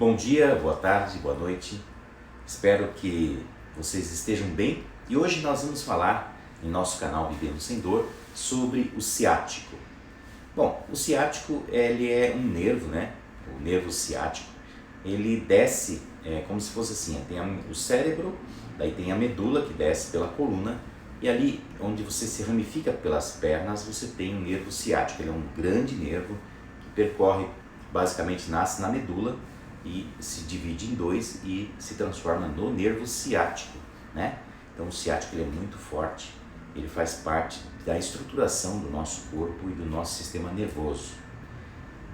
Bom dia, boa tarde, boa noite. Espero que vocês estejam bem e hoje nós vamos falar em nosso canal Vivendo Sem Dor sobre o ciático. Bom, o ciático ele é um nervo, né? O nervo ciático, ele desce como se fosse assim, tem o cérebro, daí tem a medula que desce pela coluna e ali onde você se ramifica pelas pernas você tem um nervo ciático. Ele é um grande nervo que percorre, basicamente nasce na medula e se divide em dois e se transforma no nervo ciático, né? Então o ciático ele é muito forte, ele faz parte da estruturação do nosso corpo e do nosso sistema nervoso.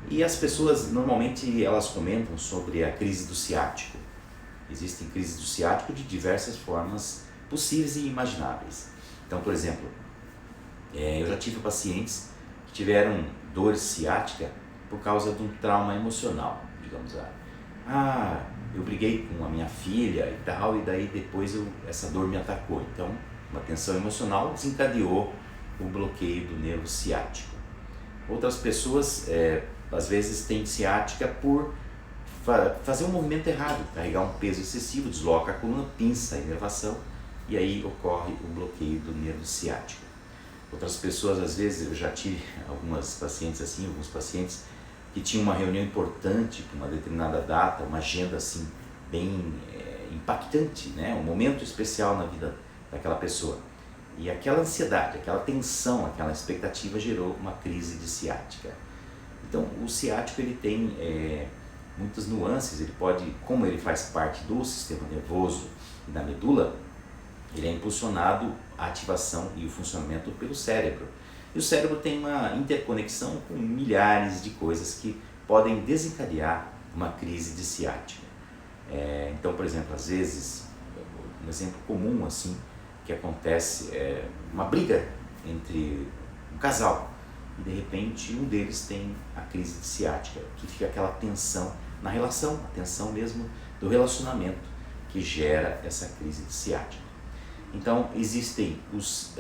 E as pessoas normalmente elas comentam sobre a crise do ciático. Existem crises do ciático de diversas formas possíveis e imagináveis. Então, por exemplo, eu já tive pacientes que tiveram dor ciática por causa de um trauma emocional, digamos assim. Eu briguei com a minha filha e tal, e daí depois essa dor me atacou. Então, uma tensão emocional desencadeou o bloqueio do nervo ciático. Outras pessoas, às vezes, têm ciática por fazer um movimento errado, carregar um peso excessivo, desloca a coluna, pinça a inervação, e aí ocorre o bloqueio do nervo ciático. Outras pessoas, às vezes, eu já tive alguns pacientes que tinham uma reunião importante para uma determinada data, uma agenda assim bem impactante, né? Um momento especial na vida daquela pessoa. E aquela ansiedade, aquela tensão, aquela expectativa gerou uma crise de ciática. Então o ciático ele tem muitas nuances, ele pode, como ele faz parte do sistema nervoso e da medula, ele é impulsionado a ativação e o funcionamento pelo cérebro. E o cérebro tem uma interconexão com milhares de coisas que podem desencadear uma crise de ciática. Então, por exemplo, às vezes, um exemplo comum assim que acontece é uma briga entre um casal e de repente um deles tem a crise de ciática, que fica aquela tensão na relação, a tensão mesmo do relacionamento que gera essa crise de ciática. Então existem os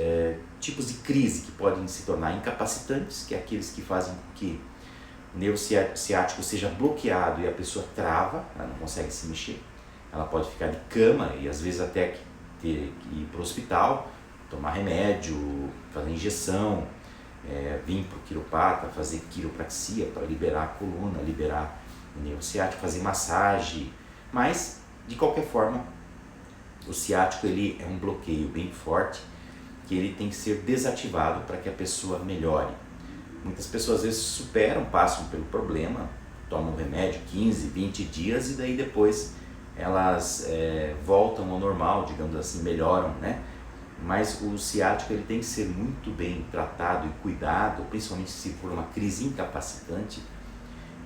tipos de crise que podem se tornar incapacitantes, que é aqueles que fazem com que o nervo ciático seja bloqueado e a pessoa trava, ela não consegue se mexer, ela pode ficar de cama e às vezes até ter que ir para o hospital, tomar remédio, fazer injeção, vir para o quiropata, fazer quiropraxia para liberar a coluna, liberar o nervo ciático, fazer massagem, mas de qualquer forma o ciático ele é um bloqueio bem forte que ele tem que ser desativado para que a pessoa melhore. Muitas pessoas às vezes superam, passam pelo problema, tomam remédio 15, 20 dias e daí depois elas voltam ao normal, digamos assim, melhoram, né? Mas o ciático ele tem que ser muito bem tratado e cuidado, principalmente se for uma crise incapacitante,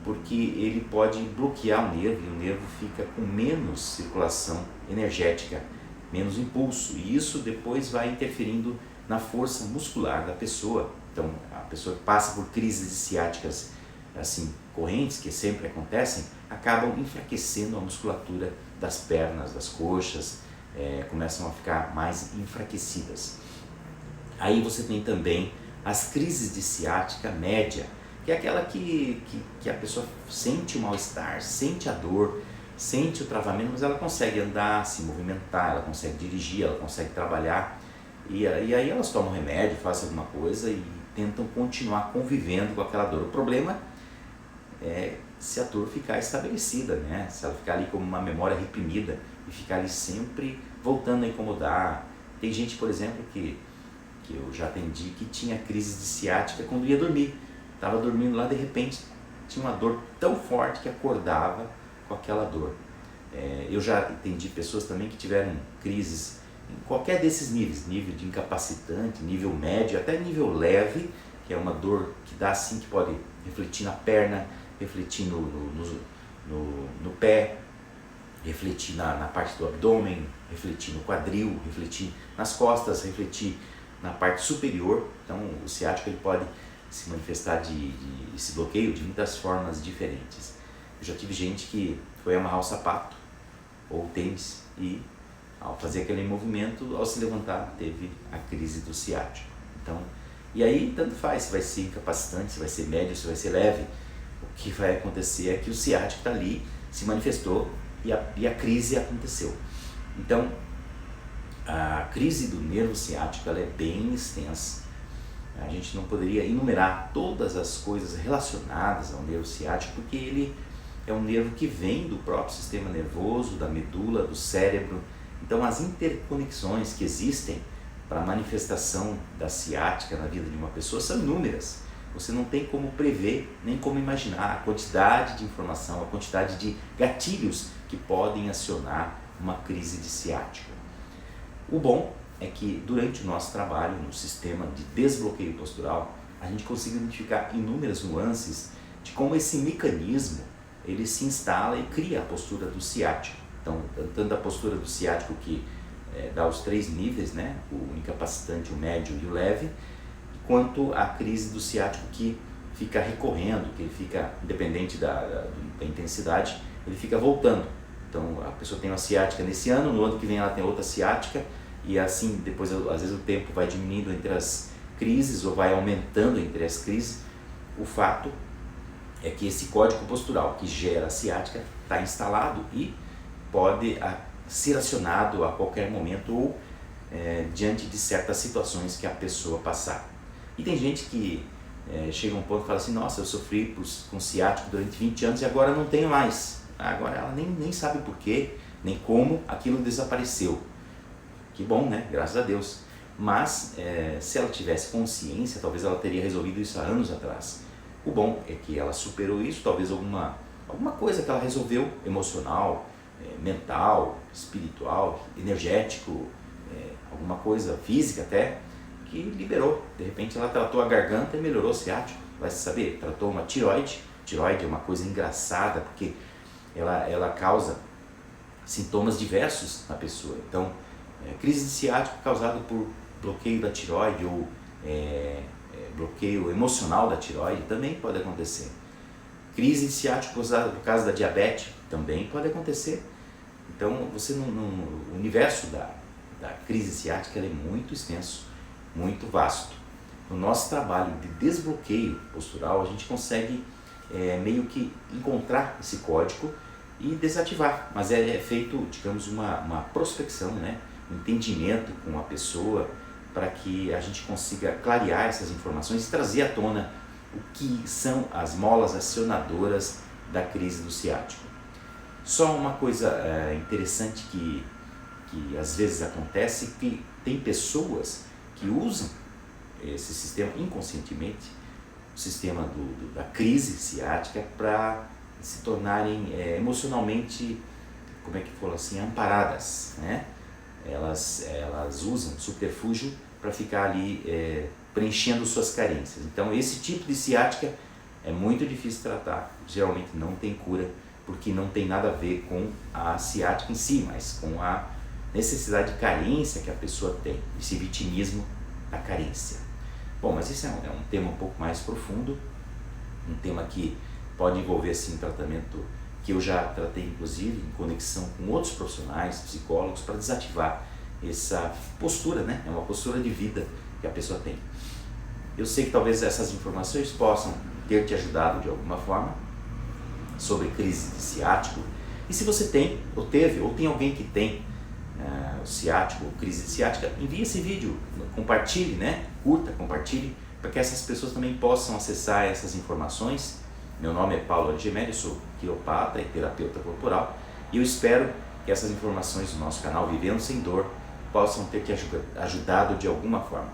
porque ele pode bloquear o nervo e o nervo fica com menos circulação energética, menos impulso, e isso depois vai interferindo na força muscular da pessoa. Então a pessoa que passa por crises ciáticas assim correntes, que sempre acontecem, acabam enfraquecendo a musculatura das pernas, das coxas, começam a ficar mais enfraquecidas. Aí você tem também as crises de ciática média, que é aquela que a pessoa sente o mal-estar, sente a dor, sente o travamento, mas ela consegue andar, se movimentar, ela consegue dirigir, ela consegue trabalhar, e aí elas tomam remédio, fazem alguma coisa e tentam continuar convivendo com aquela dor. O problema é se a dor ficar estabelecida, né? Se ela ficar ali como uma memória reprimida e ficar ali sempre voltando a incomodar. Tem gente, por exemplo, que eu já atendi que tinha crise de ciática quando ia dormir. Estava dormindo lá, de repente tinha uma dor tão forte que acordava com aquela dor. Eu já atendi pessoas também que tiveram crises em qualquer desses níveis, nível de incapacitante, nível médio, até nível leve, que é uma dor que dá assim, que pode refletir na perna, refletir no pé, refletir na parte do abdômen, refletir no quadril, refletir nas costas, refletir na parte superior. Então o ciático ele pode se manifestar esse bloqueio de muitas formas diferentes. Eu já tive gente que foi amarrar o sapato ou o tênis e ao fazer aquele movimento, ao se levantar, teve a crise do ciático. Então, e aí tanto faz se vai ser incapacitante, se vai ser médio, se vai ser leve. O que vai acontecer é que o ciático está ali se manifestou e a crise aconteceu. Então, a crise do nervo ciático ela é bem extensa. A gente não poderia enumerar todas as coisas relacionadas ao nervo ciático, porque ele é um nervo que vem do próprio sistema nervoso, da medula, do cérebro. Então, as interconexões que existem para a manifestação da ciática na vida de uma pessoa são inúmeras. Você não tem como prever, nem como imaginar a quantidade de informação, a quantidade de gatilhos que podem acionar uma crise de ciática. O bom é que durante o nosso trabalho no sistema de desbloqueio postural, a gente consegue identificar inúmeras nuances de como esse mecanismo ele se instala e cria a postura do ciático. Então, tanto a postura do ciático que dá os 3 níveis, né? O incapacitante, o médio e o leve, quanto a crise do ciático que fica recorrendo, que ele fica, independente da intensidade, ele fica voltando. Então, a pessoa tem uma ciática nesse ano, no ano que vem ela tem outra ciática, e assim, depois, às vezes o tempo vai diminuindo entre as crises ou vai aumentando entre as crises. O fato é que esse código postural que gera a ciática está instalado e pode ser acionado a qualquer momento ou diante de certas situações que a pessoa passar. E tem gente que chega a um ponto e fala assim, nossa, eu sofri com ciático durante 20 anos e agora não tenho mais. Agora ela nem sabe por quê, nem como aquilo desapareceu. Que bom, né? Graças a Deus. Mas se ela tivesse consciência, talvez ela teria resolvido isso há anos atrás. O bom é que ela superou isso, talvez alguma coisa que ela resolveu, emocional, mental, espiritual, energético, alguma coisa física até, que liberou. De repente ela tratou a garganta e melhorou o ciático. Vai se saber, tratou uma tireoide. Tireoide é uma coisa engraçada porque ela causa sintomas diversos na pessoa. Então, crise de ciático causada por bloqueio da tireoide ou bloqueio emocional da tireoide também pode acontecer. Crise de ciático causada por causa da diabetes também pode acontecer. Então, você no universo da crise ciática ela é muito extenso, muito vasto. No nosso trabalho de desbloqueio postural, a gente consegue meio que encontrar esse código e desativar, mas é feito, digamos, uma prospecção, né? Um entendimento com a pessoa para que a gente consiga clarear essas informações e trazer à tona o que são as molas acionadoras da crise do ciático. Só uma coisa interessante que às vezes acontece, que tem pessoas que usam esse sistema inconscientemente, o sistema da crise ciática, para se tornarem emocionalmente, como é que fala assim, amparadas, né? Elas usam subterfúgio para ficar ali preenchendo suas carências. Então esse tipo de ciática é muito difícil de tratar, geralmente não tem cura, porque não tem nada a ver com a ciática em si, mas com a necessidade de carência que a pessoa tem, esse vitimismo da carência. Bom, mas isso é um tema um pouco mais profundo, um tema que pode envolver assim, um tratamento que eu já tratei inclusive em conexão com outros profissionais, psicólogos, para desativar essa postura, né? É uma postura de vida que a pessoa tem. Eu sei que talvez essas informações possam ter te ajudado de alguma forma sobre crise de ciático, e se você tem, ou teve, ou tem alguém que tem o ciático, ou crise de ciática, envie esse vídeo, compartilhe, né? Curta, compartilhe, para que essas pessoas também possam acessar essas informações. Meu nome é Paulo Gemelli, eu sou quiropata e terapeuta corporal, e eu espero que essas informações do nosso canal Vivendo Sem Dor possam ter te ajudado de alguma forma.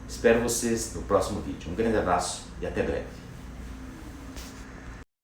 Espero vocês no próximo vídeo. Um grande abraço e até breve.